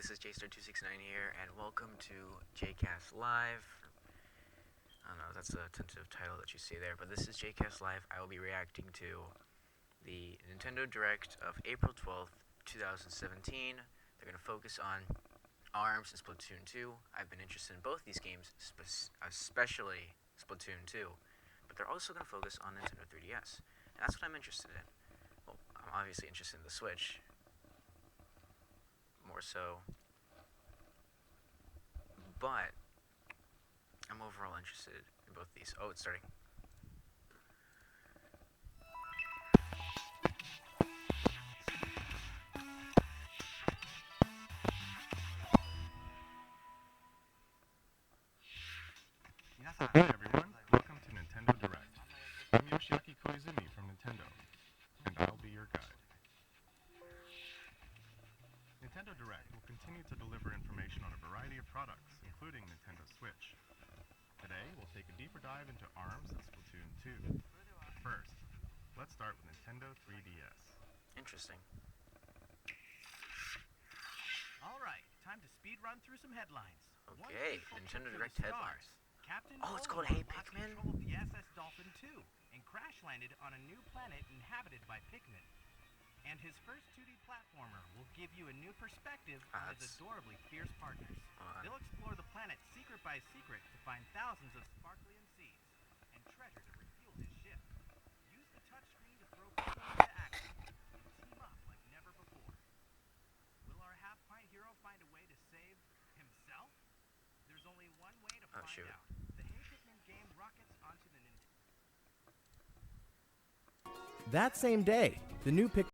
this is JStar269 here, and welcome to JCast Live. I don't know, that's the tentative title that you see there, but this is JCast Live. I will be reacting to the Nintendo Direct of April 12th, 2017. They're going to focus on ARMS and Splatoon 2. I've been interested in both these games, especially Splatoon 2, but they're also going to focus on Nintendo 3DS, and that's what I'm interested in. Well, I'm obviously interested in the Switch, more so, but I'm overall interested in both these. Oh, it's starting. Hi everyone, welcome to Nintendo Direct. I'm Yoshiaki Koizumi from Nintendo, and I'll be your guide. Nintendo Direct will continue to deliver information on a variety of products, including Nintendo Switch. Today, we'll take a deeper dive into ARMS and Splatoon 2. But first, let's start with Nintendo 3DS. Interesting. Alright, time to speed run through some headlines. Okay, Nintendo Direct headlines. Captain Oh, it's called Olimar Hey lost Pikmin? control of the SS Dolphin 2 and crash landed on a new planet inhabited by Pikmin. And his first 2D platformer will give you a new perspective on his adorably fierce partners. They'll explore the planet secret by secret to find thousands of sparkling seeds and treasure to refuel his ship. Use the touchscreen to throw Pikmin into action and team up like never before. Will our half-pint hero find a way to save himself? There's only one way to find out. The Hey Pikmin game rockets onto the Nintendo. That same day, the new Pikmin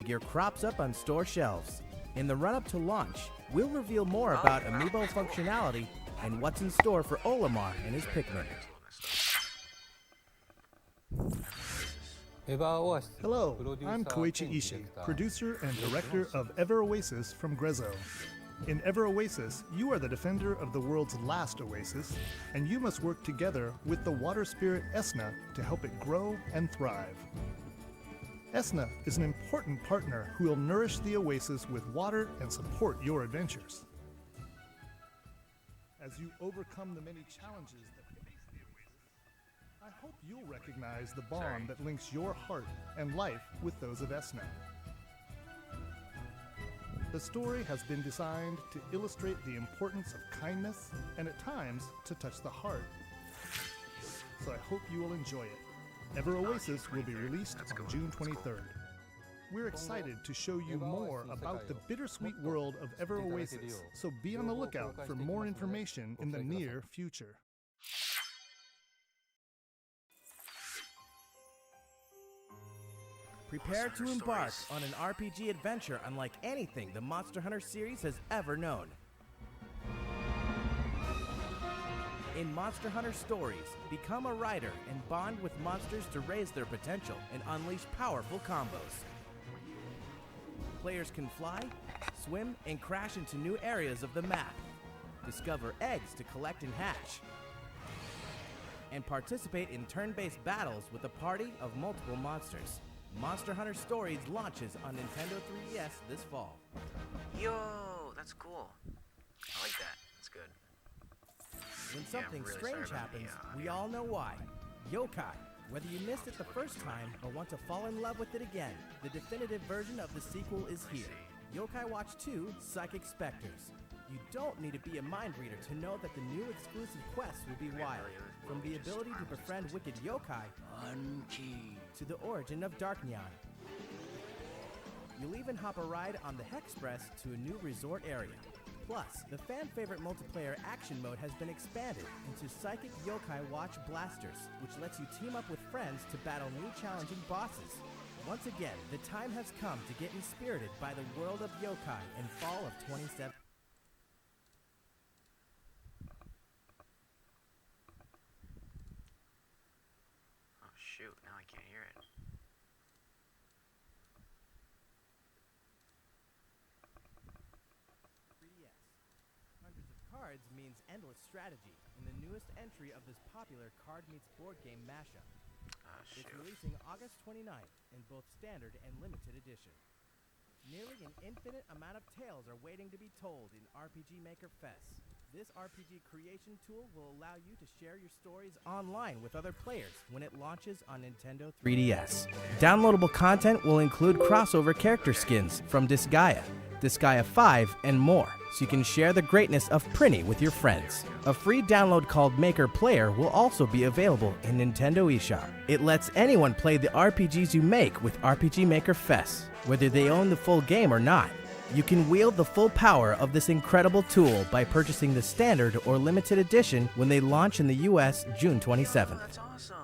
gear crops up on store shelves. In the run-up to launch, we'll reveal more about amiibo functionality and what's in store for Olimar and his Pikmin. Hello, I'm Koichi Ishii, producer and director of Ever Oasis from Grezzo. In Ever Oasis, you are the defender of the world's last oasis, and you must work together with the water spirit Esna to help it grow and thrive. Esna is an important partner who will nourish the oasis with water and support your adventures. As you overcome the many challenges that face the oasis, I hope you'll recognize the bond that links your heart and life with those of Esna. The story has been designed to illustrate the importance of kindness and at times to touch the heart. So I hope you will enjoy it. Ever Oasis will be released on June 23rd. We're excited to show you more about the bittersweet world of Ever Oasis, so be on the lookout for more information in the near future. Prepare to embark on an RPG adventure unlike anything the Monster Hunter series has ever known. In Monster Hunter Stories, become a rider and bond with monsters to raise their potential and unleash powerful combos. Players can fly, swim, and crash into new areas of the map. Discover eggs to collect and hatch. And participate in turn-based battles with a party of multiple monsters. Monster Hunter Stories launches on Nintendo 3DS this fall. Yo, that's cool. I like that. That's good. When something strange happens, we all know why. Yokai. Whether you missed it the first time or want to fall in love with it again, the definitive version of the sequel is here. Yokai Watch 2 Psychic Specters. You don't need to be a mind reader to know that the new exclusive quests will be wild. From the ability to befriend wicked yokai to the origin of Dark Neon. You'll even hop a ride on the Hexpress to a new resort area. Plus, the fan-favorite multiplayer action mode has been expanded into Psychic Yokai Watch Blasters, which lets you team up with friends to battle new challenging bosses. Once again, the time has come to get inspirited by the world of yokai in fall of 2017. Oh shoot, now I can't hear it. Hundreds of cards means endless strategy in the newest entry of this popular card meets board game mashup. It's releasing August 29th in both standard and limited edition. Nearly an infinite amount of tales are waiting to be told in RPG Maker Fest. This RPG creation tool will allow you to share your stories online with other players when it launches on Nintendo 3DS. Downloadable content will include crossover character skins from Disgaea, Disgaea 5, and more, so you can share the greatness of Prinny with your friends. A free download called Maker Player will also be available in Nintendo eShop. It lets anyone play the RPGs you make with RPG Maker Fest, whether they own the full game or not. You can wield the full power of this incredible tool by purchasing the standard or limited edition when they launch in the US June 27th. That's awesome.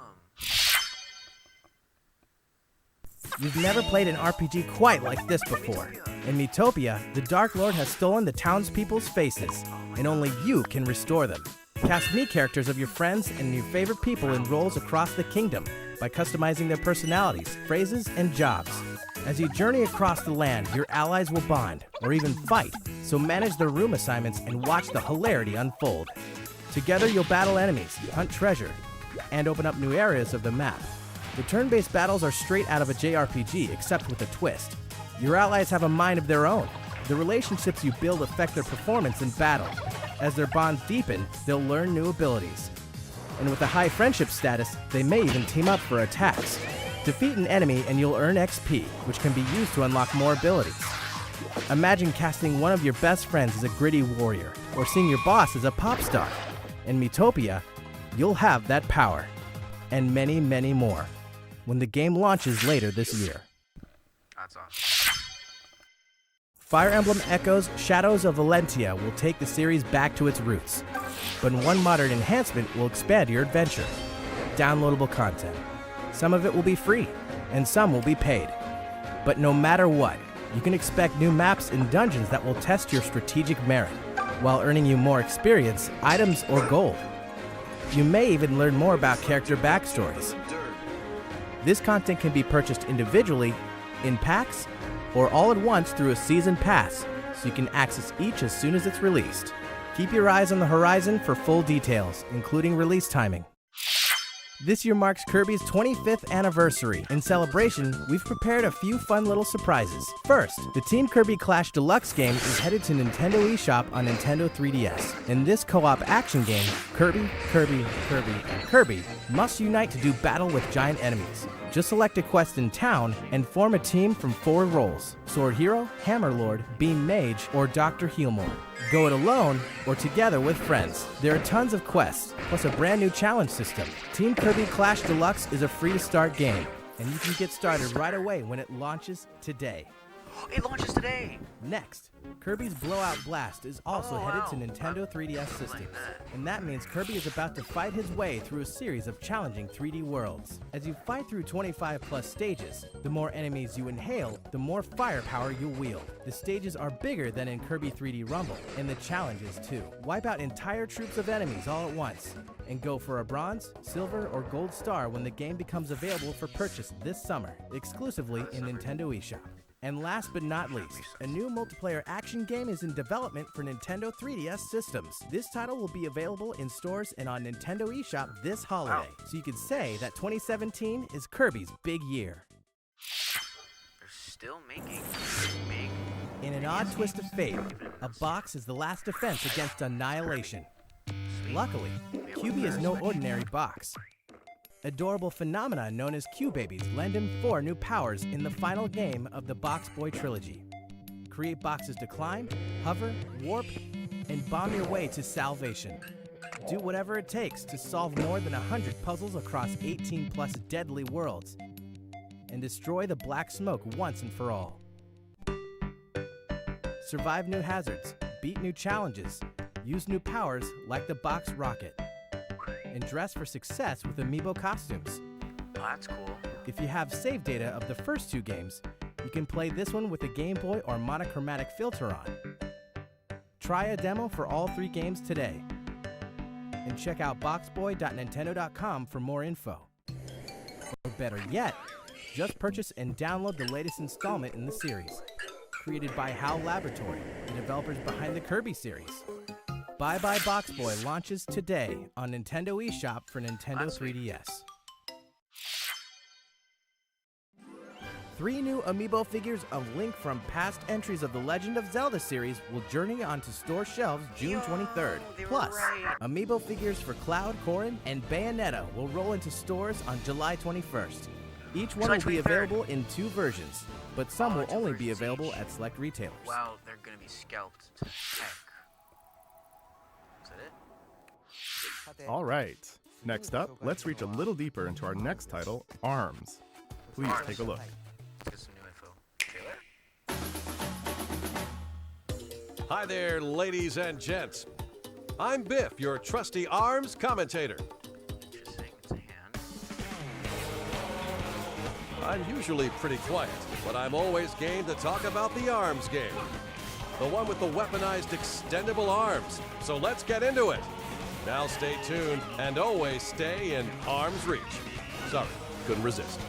You've never played an RPG quite like this before. In Miitopia, the Dark Lord has stolen the townspeople's faces, and only you can restore them. Cast Mii characters of your friends and your favorite people in roles across the kingdom by customizing their personalities, phrases, and jobs. As you journey across the land, your allies will bond, or even fight, so manage their room assignments and watch the hilarity unfold. Together you'll battle enemies, hunt treasure, and open up new areas of the map. The turn-based battles are straight out of a JRPG, except with a twist. Your allies have a mind of their own. The relationships you build affect their performance in battle. As their bonds deepen, they'll learn new abilities. And with a high friendship status, they may even team up for attacks. Defeat an enemy and you'll earn XP, which can be used to unlock more abilities. Imagine casting one of your best friends as a gritty warrior, or seeing your boss as a pop star. In Miitopia, you'll have that power, and many, many more, when the game launches later this year. That's awesome. Fire Emblem Echoes Shadows of Valentia will take the series back to its roots, but one modern enhancement will expand your adventure. Downloadable content. Some of it will be free, and some will be paid. But no matter what, you can expect new maps and dungeons that will test your strategic merit, while earning you more experience, items, or gold. You may even learn more about character backstories. This content can be purchased individually, in packs, or all at once through a season pass, so you can access each as soon as it's released. Keep your eyes on the horizon for full details, including release timing. This year marks Kirby's 25th anniversary. In celebration, we've prepared a few fun little surprises. First, the Team Kirby Clash Deluxe game is headed to Nintendo eShop on Nintendo 3DS. In this co-op action game, Kirby, and Kirby must unite to do battle with giant enemies. Just select a quest in town and form a team from 4 roles: Sword Hero, Hammer Lord, Beam Mage, or Dr. Healmore. Go it alone or together with friends. There are tons of quests, plus a brand new challenge system. Team Kirby Clash Deluxe is a free-to-start game, and you can get started right away when it launches today. It launches today! Next, Kirby's Blowout Blast is also headed to Nintendo 3DS systems, and that means Kirby is about to fight his way through a series of challenging 3D worlds. As you fight through 25 plus stages, the more enemies you inhale, the more firepower you'll wield. The stages are bigger than in Kirby 3D Rumble, and the challenges too. Wipe out entire troops of enemies all at once, and go for a bronze, silver, or gold star when the game becomes available for purchase this summer, exclusively in Nintendo eShop. And last but not least, a new multiplayer action game is in development for Nintendo 3DS systems. This title will be available in stores and on Nintendo eShop this holiday, so you could say that 2017 is Kirby's big year. They're still making In an odd twist of fate, a box is the last defense against annihilation. Luckily, QB is no ordinary box. Adorable phenomena known as Q-Babies lend him 4 new powers in the final game of the Box Boy trilogy. Create boxes to climb, hover, warp, and bomb your way to salvation. Do whatever it takes to solve more than 100 puzzles across 18 plus deadly worlds, and destroy the black smoke once and for all. Survive new hazards, beat new challenges, use new powers like the Box Rocket, and dress for success with amiibo costumes. Oh, that's cool. If you have save data of the first 2 games, you can play this one with a Game Boy or monochromatic filter on. Try a demo for all 3 games today. And check out boxboy.nintendo.com for more info. Or better yet, just purchase and download the latest installment in the series. Created by HAL Laboratory, the developers behind the Kirby series. Bye Bye Box Boy launches today on Nintendo eShop for Nintendo 3DS. 3 new amiibo figures of Link from past entries of the Legend of Zelda series will journey onto store shelves June 23rd. They were Plus, right. amiibo figures for Cloud, Corrin, and Bayonetta will roll into stores on July 21st. Each one July will be 23rd. available in 2 versions, but some will 2 only be versions available each. at select retailers. Wow, they're gonna be scalped to heck. Is that it? All right. Next up, let's reach a little deeper into our next title, ARMS. Please take a look. Let's get some new info. Taylor? Hi there, ladies and gents. I'm Biff, your trusty ARMS commentator. Interesting. It's a hand. I'm usually pretty quiet, but I'm always game to talk about the ARMS game. The one with the weaponized extendable arms. So let's get into it. Now stay tuned and always stay in arm's reach. Sorry, couldn't resist.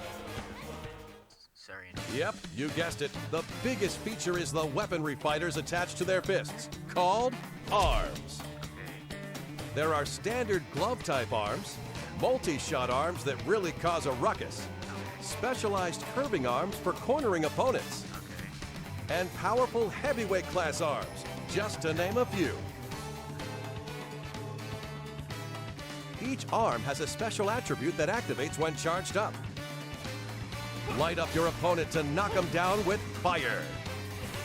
Sorry. Yep, you guessed it. The biggest feature is the weaponry fighters attached to their fists, called arms. Okay. There are standard glove-type arms, multi-shot arms that really cause a ruckus, specialized curving arms for cornering opponents, Okay. and powerful heavyweight class arms, just to name a few. Each arm has a special attribute that activates when charged up. Light up your opponent to knock him down with fire.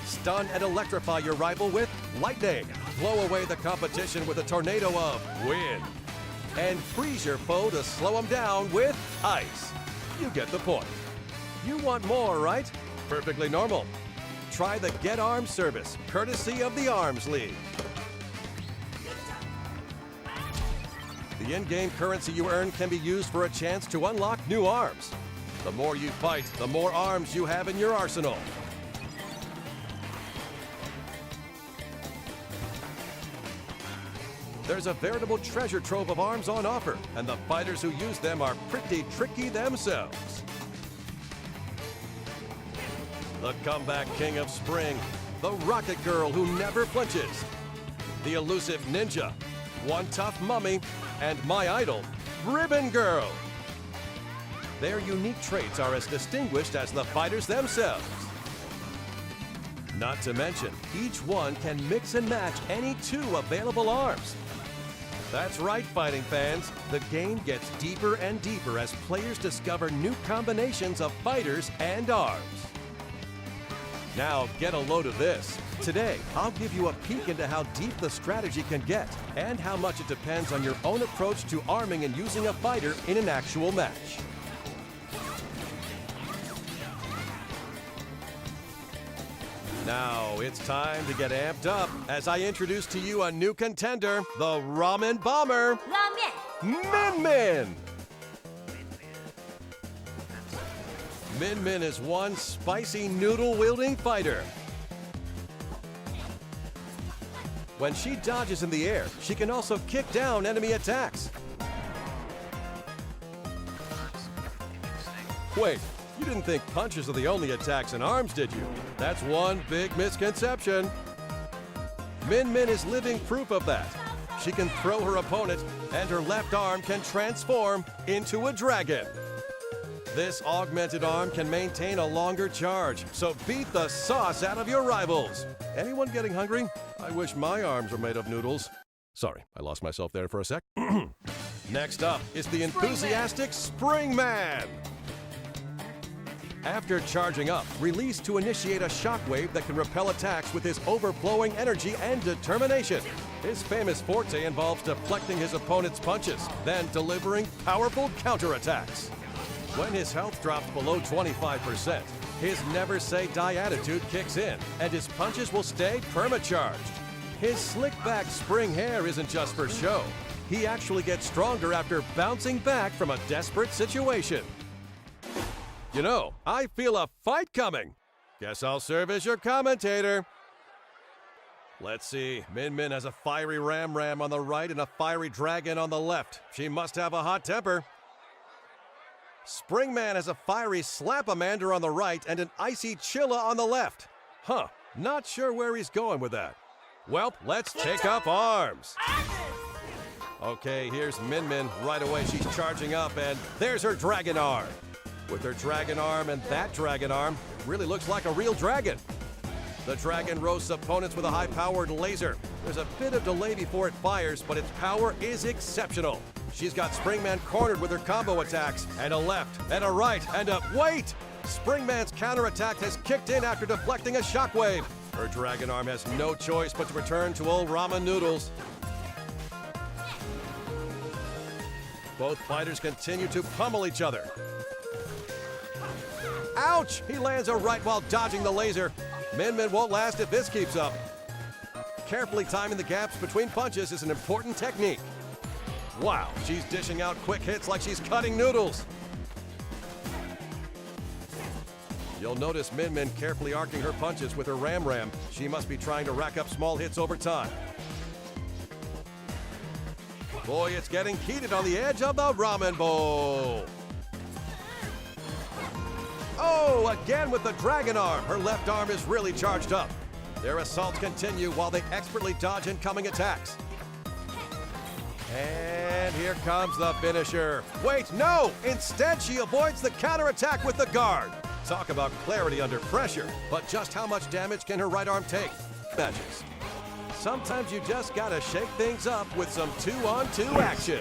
Stun and electrify your rival with lightning. Blow away the competition with a tornado of wind. And freeze your foe to slow him down with ice. You get the point. You want more, right? Perfectly normal. Try the Get Arms service, courtesy of the Arms League. The in-game currency you earn can be used for a chance to unlock new arms. The more you fight, the more arms you have in your arsenal. There's a veritable treasure trove of arms on offer, and the fighters who use them are pretty tricky themselves. The comeback king of spring, the rocket girl who never flinches, the elusive ninja, one tough mummy, and my idol, Ribbon Girl. Their unique traits are as distinguished as the fighters themselves. Not to mention, each one can mix and match any 2 available arms. That's right, fighting fans. The game gets deeper and deeper as players discover new combinations of fighters and arms. Now get a load of this. Today, I'll give you a peek into how deep the strategy can get and how much it depends on your own approach to arming and using a fighter in an actual match. Now it's time to get amped up as I introduce to you a new contender, the Ramen Bomber, 拉面 Min Min. Min Min is one spicy noodle-wielding fighter. When she dodges in the air, she can also kick down enemy attacks. Wait, you didn't think punches are the only attacks in arms, did you? That's one big misconception. Min Min is living proof of that. She can throw her opponent, and her left arm can transform into a dragon. This augmented arm can maintain a longer charge, so beat the sauce out of your rivals. Anyone getting hungry? I wish my arms were made of noodles. Sorry, I lost myself there for a sec. Next up is the enthusiastic Spring Man. After charging up, release to initiate a shockwave that can repel attacks with his overflowing energy and determination. His famous forte involves deflecting his opponent's punches, then delivering powerful counterattacks. When his health drops below 25%, his never say die attitude kicks in, and his punches will stay perma-charged. His slick-back spring hair isn't just for show. He actually gets stronger after bouncing back from a desperate situation. You know, I feel a fight coming. Guess I'll serve as your commentator. Let's see, Min Min has a fiery Ram on the right and a fiery dragon on the left. She must have a hot temper. Springman has a fiery Slap-a-Mander on the right and an icy Chilla on the left. Huh, not sure where he's going with that. Well, let's take up arms. Okay, here's Min Min. Right away, she's charging up, and there's her dragon arm. With her dragon arm and that dragon arm, really looks like a real dragon. The dragon roasts opponents with a high-powered laser. There's a bit of delay before it fires, but its power is exceptional. She's got Springman cornered with her combo attacks, and a left, and a right, and a... Wait! Springman's counterattack has kicked in after deflecting a shockwave. Her dragon arm has no choice but to return to old ramen noodles. Both fighters continue to pummel each other. Ouch! He lands a right while dodging the laser. Min Min won't last if this keeps up. Carefully timing the gaps between punches is an important technique. Wow, she's dishing out quick hits like she's cutting noodles. You'll notice Min Min carefully arcing her punches with her ram. She must be trying to rack up small hits over time. Boy, it's getting heated on the edge of the ramen bowl. Oh, again with the dragon arm. Her left arm is really charged up. Their assaults continue while they expertly dodge incoming attacks. And here comes the finisher. Wait, no! Instead, she avoids the counterattack with the guard. Talk about clarity under pressure. But just how much damage can her right arm take? Matches. Sometimes you just gotta shake things up with some 2-on-2 action.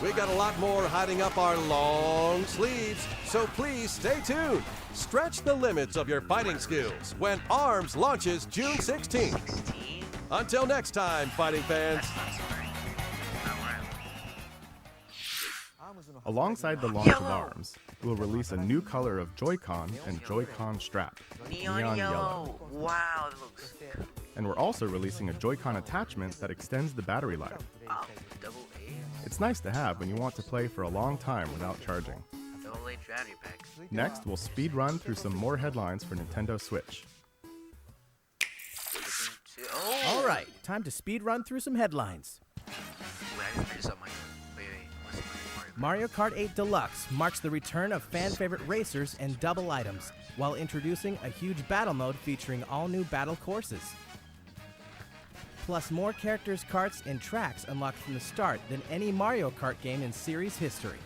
We got a lot more hiding up our long sleeves, so please stay tuned. Stretch the limits of your fighting skills when ARMS launches June 16th. Until next time, fighting fans. Alongside the launch of ARMS, we'll release a new color of Joy-Con and Joy-Con strap, Neon yellow. Wow, that looks sick. And we're also releasing a Joy-Con attachment that extends the battery life. Oh, double A? It's nice to have when you want to play for a long time without charging. Double A battery packs. Next, we'll speed run through some more headlines for Nintendo Switch. All right, time to speed run through some headlines. Mario Kart 8 Deluxe marks the return of fan-favorite racers and double items, while introducing a huge battle mode featuring all new battle courses. Plus more characters, carts, and tracks unlocked from the start than any Mario Kart game in series history.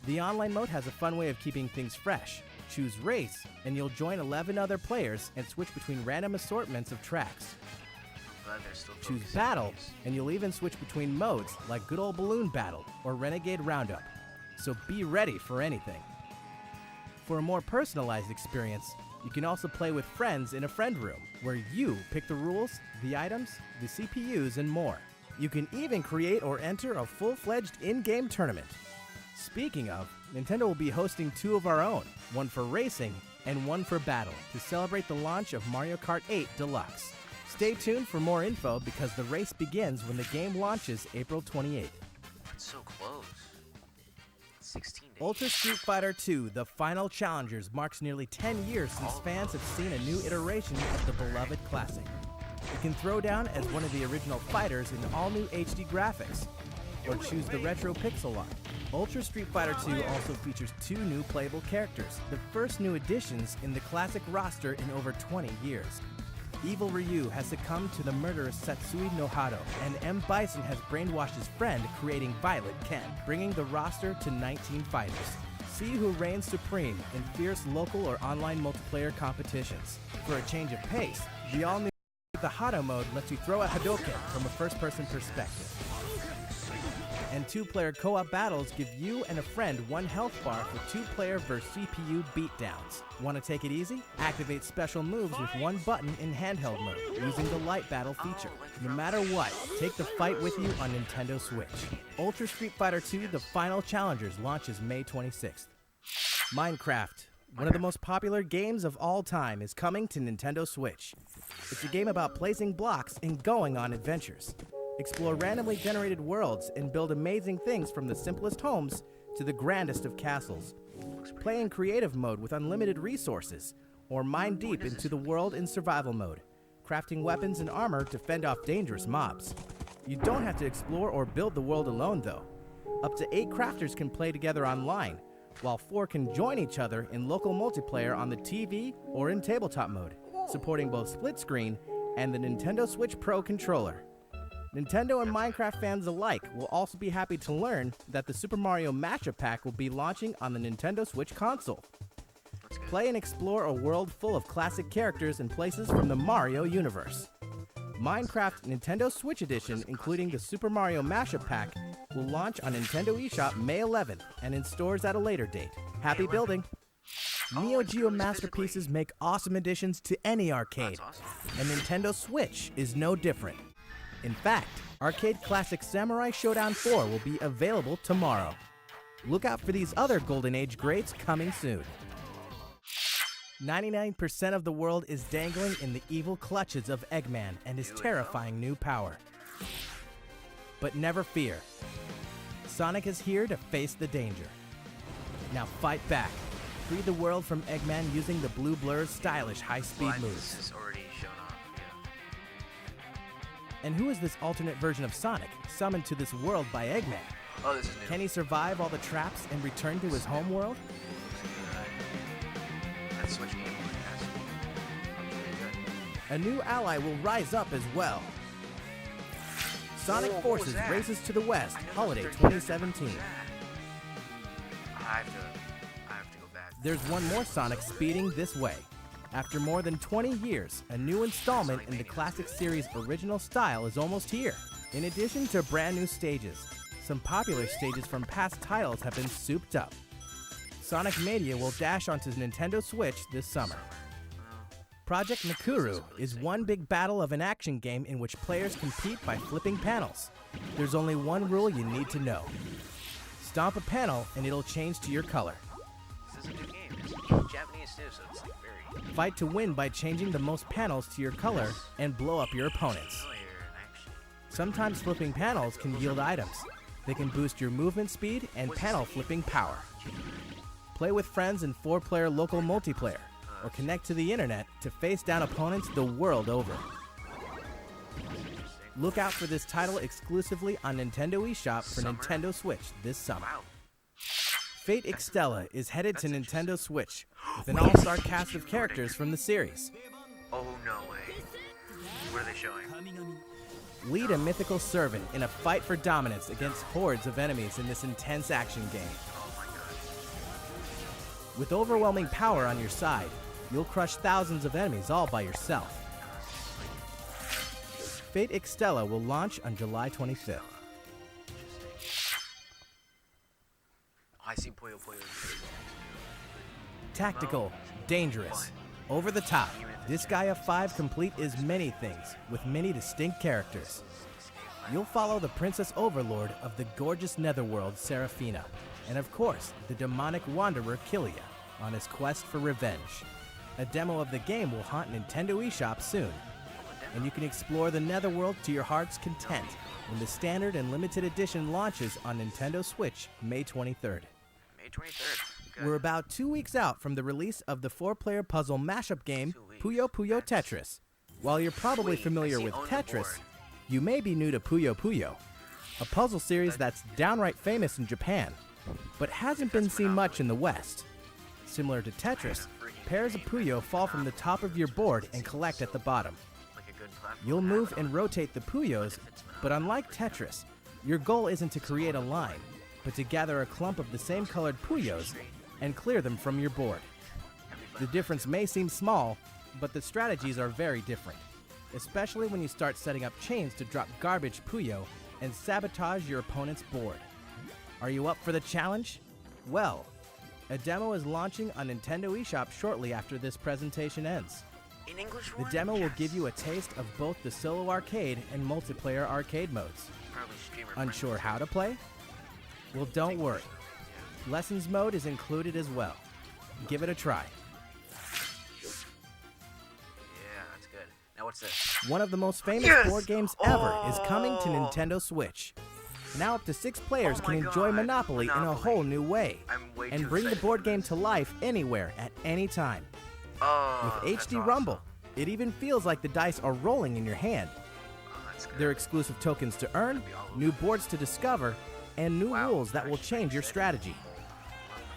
The online mode has a fun way of keeping things fresh. Choose Race, and you'll join 11 other players and switch between random assortments of tracks. Choose Battle, and you'll even switch between modes like Good Old Balloon Battle or Renegade Roundup. So be ready for anything. For a more personalized experience, you can also play with friends in a friend room, where you pick the rules, the items, the CPUs, and more. You can even create or enter a full-fledged in-game tournament. Speaking of, Nintendo will be hosting two of our own, one for racing and one for battle, to celebrate the launch of Mario Kart 8 Deluxe. Stay tuned for more info because the race begins when the game launches April 28th. It's so close. 16 days. Ultra Street Fighter II: The Final Challengers marks nearly 10 years since fans have seen a new iteration of the beloved classic. You can throw down as one of the original fighters in all-new HD graphics, or choose the retro pixel art. Ultra Street Fighter II also features two new playable characters, the first new additions in the classic roster in over 20 years. Evil Ryu has succumbed to the murderous Satsui no Hado, and M. Bison has brainwashed his friend, creating Violet Ken, bringing the roster to 19 fighters. See who reigns supreme in fierce local or online multiplayer competitions. For a change of pace, the all-new The Hado mode lets you throw a Hadouken from a first-person perspective. And two-player co-op battles give you and a friend one health bar for two-player versus CPU beatdowns. Want to take it easy? Activate special moves with one button in handheld mode, using the Light Battle feature. No matter what, take the fight with you on Nintendo Switch. Ultra Street Fighter II: The Final Challengers launches May 26th. Minecraft, one of the most popular games of all time, is coming to Nintendo Switch. It's a game about placing blocks and going on adventures. Explore randomly generated worlds and build amazing things from the simplest homes to the grandest of castles. Play in creative mode with unlimited resources, or mine deep into the world in survival mode, crafting weapons and armor to fend off dangerous mobs. You don't have to explore or build the world alone, though. Up to 8 crafters can play together online, while 4 can join each other in local multiplayer on the TV or in tabletop mode, supporting both split screen and the Nintendo Switch Pro controller. Nintendo and Minecraft fans alike will also be happy to learn that the Super Mario Mashup Pack will be launching on the Nintendo Switch console. Play and explore a world full of classic characters and places from the Mario universe. Minecraft Nintendo Switch Edition, including the Super Mario Mashup Pack, will launch on Nintendo eShop May 11th and in stores at a later date. Happy building! Neo Geo masterpieces make awesome additions to any arcade, and Nintendo Switch is no different. In fact, arcade classic Samurai Showdown 4 will be available tomorrow. Look out for these other Golden Age greats coming soon. 99% of the world is dangling in the evil clutches of Eggman and his terrifying new power. But never fear. Sonic is here to face the danger. Now fight back. Free the world from Eggman using the Blue Blur's stylish high-speed moves. This is already shown off, And who is this alternate version of Sonic, summoned to this world by Eggman? Oh, this is new. Can he survive all the traps and return to his home world? That Switch game has really good. A new ally will rise up as well. Sonic Whoa, what was Forces that? races to the west, I know holiday those 30 2017. I have to go back. There's one more Sonic speeding this way. After more than 20 years, a new installment in the classic series' original style is almost here. In addition to brand new stages, some popular stages from past titles have been souped up. Sonic Mania will dash onto Nintendo Switch this summer. Project Nakuru is one big battle of an action game in which players compete by flipping panels. There's only one rule you need to know. Stomp a panel and it'll change to your color. This is a new game. It's Japanese too, so it's like very Fight to win by changing the most panels to your color and blow up your opponents. familiar in action. Sometimes flipping panels can yield items. They can boost your movement speed and panel flipping power. Play with friends in 4-player local multiplayer, or connect to the internet to face down opponents the world over. Look out for this title exclusively on Nintendo eShop for Nintendo Switch this summer. Wow. Fate Extella is headed to Nintendo Switch with an all-star cast of characters from the series. Oh, no way. What are they showing? Lead a mythical servant in a fight for dominance against hordes of enemies in this intense action game. Oh my god. With overwhelming power on your side, you'll crush thousands of enemies all by yourself. Fate Extella will launch on July 25th. I see Puyo Puyo. Tactical, dangerous, over the top, Disgaea 5 Complete is many things, with many distinct characters. You'll follow the Princess Overlord of the gorgeous Netherworld, Seraphina, and of course, the demonic wanderer Killia, on his quest for revenge. A demo of the game will haunt Nintendo eShop soon, and you can explore the Netherworld to your heart's content when the standard and limited edition launches on Nintendo Switch May 23rd. May 23rd. Good. We're about 2 weeks out from the release of the 4-player puzzle mashup game 2 weeks. Puyo Puyo Tetris. While you're probably Wait, familiar I see with on the Tetris, board. you may be new to Puyo Puyo, a puzzle series that's downright famous in Japan, but hasn't been seen much in the West. Similar to Tetris, pairs of Puyo fall from the top of your board and collect at the bottom. Like a good platform. You'll move and rotate the Puyos, but unlike Tetris, your goal isn't to create a line, but to gather a clump of the same colored Puyos and clear them from your board. The difference may seem small, but the strategies are very different, especially when you start setting up chains to drop garbage Puyo and sabotage your opponent's board. Are you up for the challenge? Well, a demo is launching on Nintendo eShop shortly after this presentation ends. In English The form? demo will Yes. give you a taste of both the solo arcade and multiplayer arcade modes. Probably streamer Unsure friendly. how to play? Well, don't worry. Lessons mode is included as well. Give it a try. Yeah, that's good. Now what's this? One of the most famous Yes! board games ever is coming to Oh! Nintendo Switch. Now up to 6 players Oh can my enjoy God, Monopoly in a Monopoly. whole new way. I'm way And too bring the excited board for game this. to life anywhere at any time. Oh, With that's HD awesome. Rumble, it even feels like the dice are rolling in your hand. Oh, that's good. There are exclusive tokens to earn, new boards to discover, and new Wow, rules that will actually change your excited. strategy.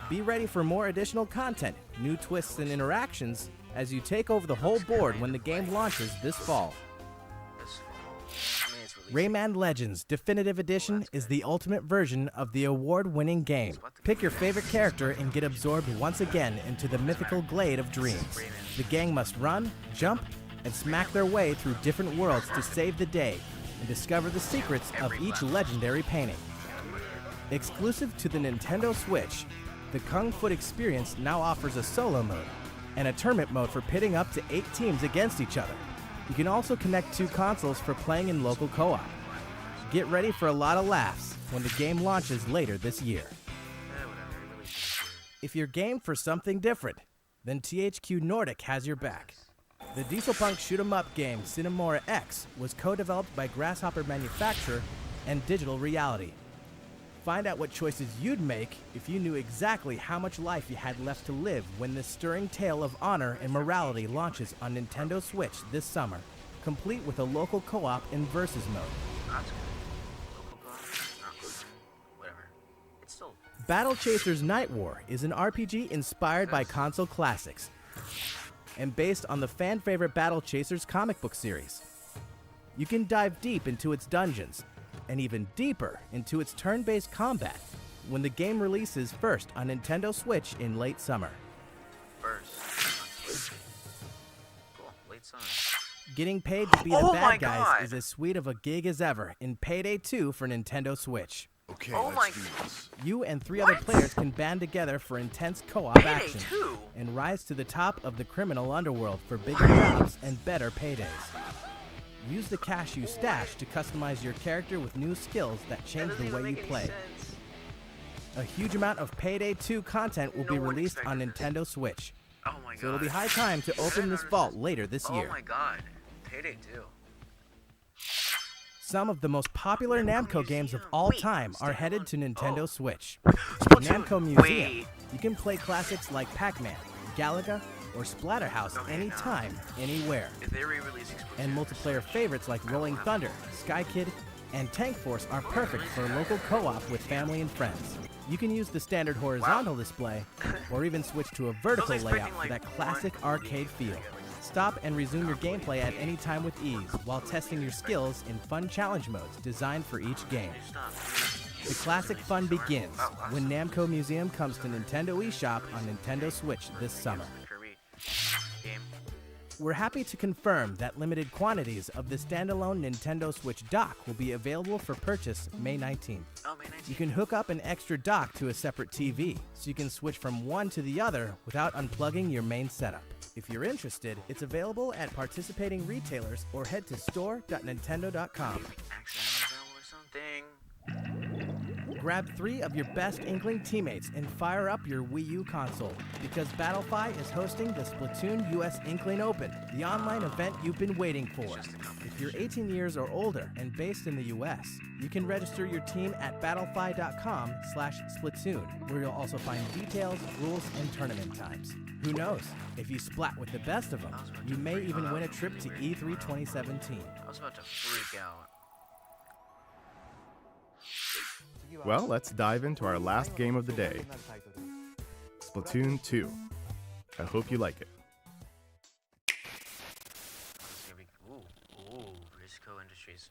Be ready for more additional content, new twists and interactions as you take over the whole board when the game launches this fall. This fall. I mean, it's released Rayman Legends Definitive Edition is the ultimate version of the award-winning game. Pick your favorite character and get absorbed once again into the mythical glade of dreams. The gang must run, jump, and smack their way through different worlds to save the day and discover the secrets of each legendary painting. Exclusive to the Nintendo Switch, the Kung Foot experience now offers a solo mode and a tournament mode for pitting up to 8 teams against each other. You can also connect 2 consoles for playing in local co-op. Get ready for a lot of laughs when the game launches later this year. If you're game for something different, then THQ Nordic has your back. The Dieselpunk shoot-'em-up game Cinemora X was co-developed by Grasshopper Manufacture and Digital Reality. Find out what choices you'd make if you knew exactly how much life you had left to live when this stirring tale of honor and morality launches on Nintendo Switch this summer, complete with a local co-op in Versus mode. Whatever. It's still... Battle Chasers Night War is an RPG inspired by console classics and based on the fan-favorite Battle Chasers comic book series. You can dive deep into its dungeons, and even deeper into its turn-based combat when the game releases first on Nintendo Switch in late summer. Cool, late summer. Getting paid to be the bad guys is as sweet of a gig as ever in Payday 2 for Nintendo Switch. Okay, Oh let's my- do this. You and 3 other players can band together for intense co-op action 2? and rise to the top of the criminal underworld for bigger jobs and better paydays. Use the cash you stash to customize your character with new skills that change the way you play. A huge amount of Payday 2 content will be No one released on expected Nintendo Switch, Oh my god. so it'll be high time to open this vault later this year. Oh my god. Payday 2. Some of the most popular Namco games of all time are headed to Nintendo Switch. Splatoon. Namco Museum. Wait. You can play classics like Pac-Man, Galaga, or Splatterhouse anytime, anywhere. If they re-release Splatoon, And multiplayer favorites like Rolling Thunder, Sky Kid, and Tank Force are perfect for local co-op with family and friends. You can use the standard horizontal display, or even switch to a vertical layout for that classic arcade feel. Stop and resume your gameplay at any time with ease, while testing your skills in fun challenge modes designed for each game. The classic fun begins when Namco Museum comes to Nintendo eShop on Nintendo Switch this summer. Kirby game. We're happy to confirm that limited quantities of the standalone Nintendo Switch dock will be available for purchase May 19th. Oh, May 19th. You can hook up an extra dock to a separate TV, so you can switch from one to the other without unplugging your main setup. If you're interested, it's available at participating retailers or head to store.nintendo.com. Accidentally or something. Grab 3 of your best Inkling teammates and fire up your Wii U console, because Battlefy is hosting the Splatoon US Inkling Open, the online event you've been waiting for. If you're 18 years or older and based in the US, you can register your team at battlefy.com/Splatoon, where you'll also find details, rules, and tournament times. Who knows? If you splat with the best of them, you may even win a trip to E3 2017. I was about to freak out. Well, let's dive into our last game of the day, Splatoon 2. I hope you like it. It's gonna be ooh, Risco Industries.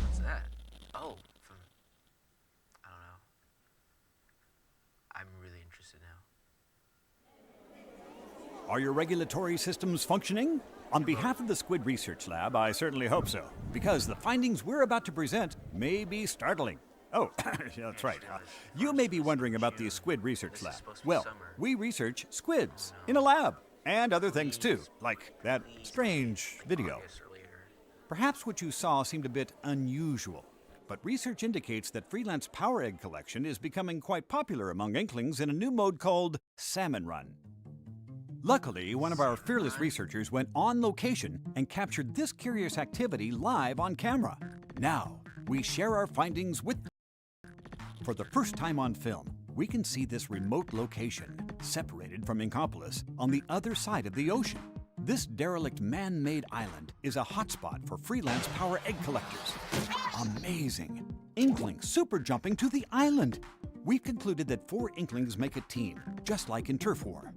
What's that? Oh, from I don't know. I'm really interested now. Are your regulatory systems functioning? On behalf of the Squid Research Lab, I certainly hope so, because the findings we're about to present may be startling. Oh, yeah, that's right. You may be wondering about the Squid Research Lab. Well, we research squids in a lab, and other things too, like that strange video. Perhaps what you saw seemed a bit unusual, but research indicates that freelance power egg collection is becoming quite popular among Inklings in a new mode called Salmon Run. Luckily, one of our fearless researchers went on location and captured this curious activity live on camera. Now, we share our findings with... For the first time on film, we can see this remote location, separated from Inkopolis, on the other side of the ocean. This derelict man-made island is a hotspot for freelance power egg collectors. Amazing! Inklings super jumping to the island! We've concluded that 4 Inklings make a team, just like in Turf War.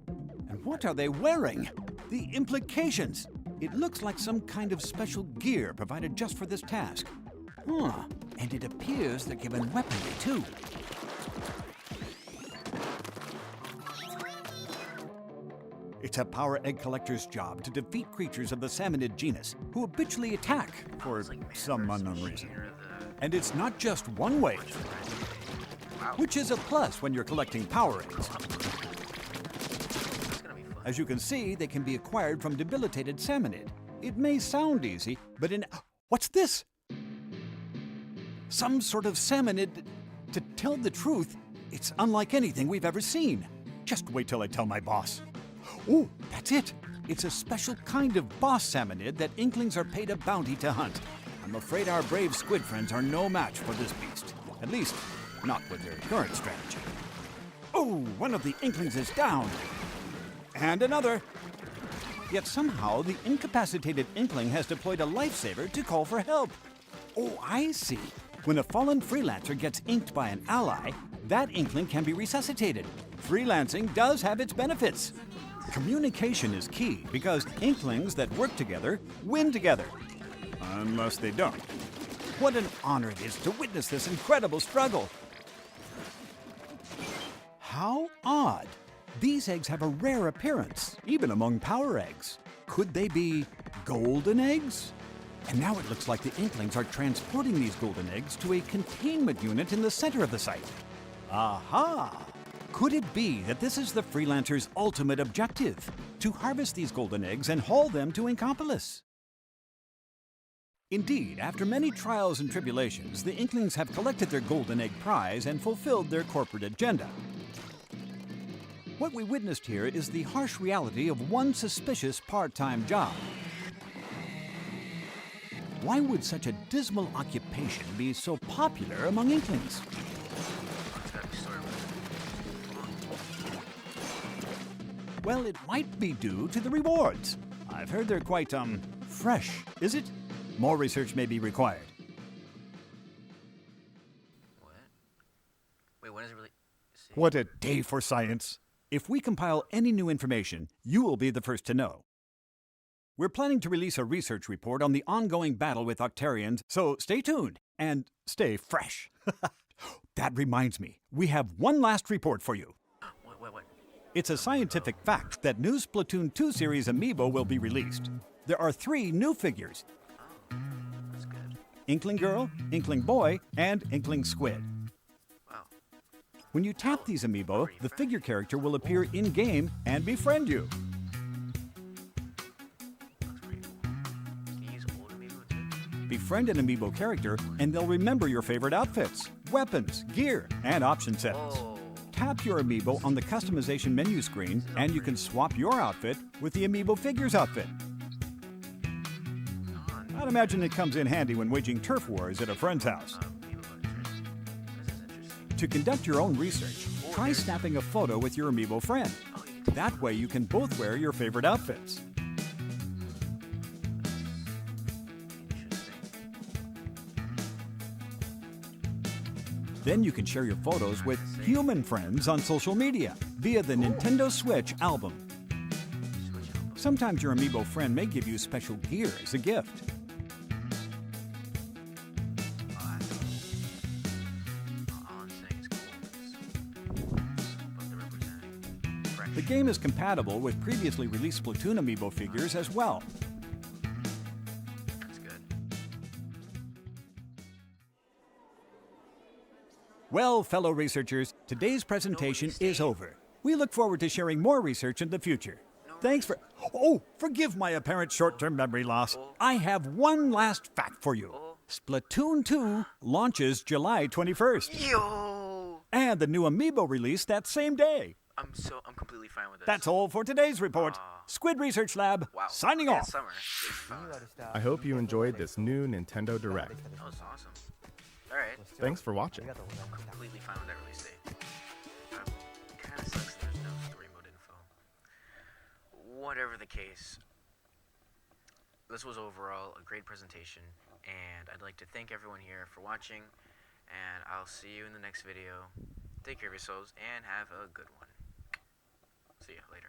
And what are they wearing? The implications! It looks like some kind of special gear provided just for this task. And it appears they're given weaponry too. It's a power egg collector's job to defeat creatures of the salmonid genus who habitually attack for some unknown reason. And it's not just one wave, which is a plus when you're collecting power eggs. As you can see, they can be acquired from debilitated salmonid. It may sound easy, but what's this? Some sort of salmonid. To tell the truth, it's unlike anything we've ever seen. Just wait till I tell my boss. Oh, that's it. It's a special kind of boss salmonid that Inklings are paid a bounty to hunt. I'm afraid our brave squid friends are no match for this beast. At least, not with their current strategy. Oh, one of the Inklings is down. And another. Yet somehow the incapacitated Inkling has deployed a lifesaver to call for help. Oh, I see. When a fallen freelancer gets inked by an ally, that Inkling can be resuscitated. Freelancing does have its benefits. Communication is key because Inklings that work together win together. Unless they don't. What an honor it is to witness this incredible struggle. How odd. These eggs have a rare appearance, even among power eggs. Could they be golden eggs? And now it looks like the Inklings are transporting these golden eggs to a containment unit in the center of the site. Aha! Could it be that this is the freelancer's ultimate objective? To harvest these golden eggs and haul them to Inkopolis? Indeed, after many trials and tribulations, the Inklings have collected their golden egg prize and fulfilled their corporate agenda. What we witnessed here is the harsh reality of one suspicious part-time job. Why would such a dismal occupation be so popular among Inklings? Well, it might be due to the rewards. I've heard they're quite, fresh, is it? More research may be required. What? Wait, when is it really... What a day for science! If we compile any new information, you will be the first to know. We're planning to release a research report on the ongoing battle with Octarians, so stay tuned and stay fresh. That reminds me, we have one last report for you. What? It's a scientific fact that new Splatoon 2 series amiibo will be released. There are 3 new figures. Oh, that's good. Inkling Girl, Inkling Boy, and Inkling Squid. Wow. When you tap these amiibo, the figure character will appear in-game and befriend you. Befriend an amiibo character, and they'll remember your favorite outfits, weapons, gear, and option settings. Oh. Tap your amiibo on the customization menu screen, and you can swap your outfit with the amiibo figure's outfit. I'd imagine it comes in handy when waging turf wars at a friend's house. To conduct your own research, try snapping a photo with your amiibo friend. That way you can both wear your favorite outfits. Then you can share your photos with human friends on social media via the Nintendo Switch album. Sometimes your amiibo friend may give you special gear as a gift. The game is compatible with previously released Splatoon amiibo figures as well. That's good. Well, fellow researchers, today's presentation is over. We look forward to sharing more research in the future. Thanks for... Oh, forgive my apparent short-term memory loss. I have one last fact for you. Splatoon 2 launches July 21st. Yo! And the new Amiibo release that same day. I'm completely fine with this. That's all for today's report. Squid Research Lab, signing off. Summer. I hope you enjoyed this new Nintendo Direct. That was awesome. Alright. Thanks for watching. I'm completely fine with that release date. Kind of sucks that there's no story mode info. Whatever the case, this was overall a great presentation, and I'd like to thank everyone here for watching, and I'll see you in the next video. Take care of yourselves, and have a good one. See ya later.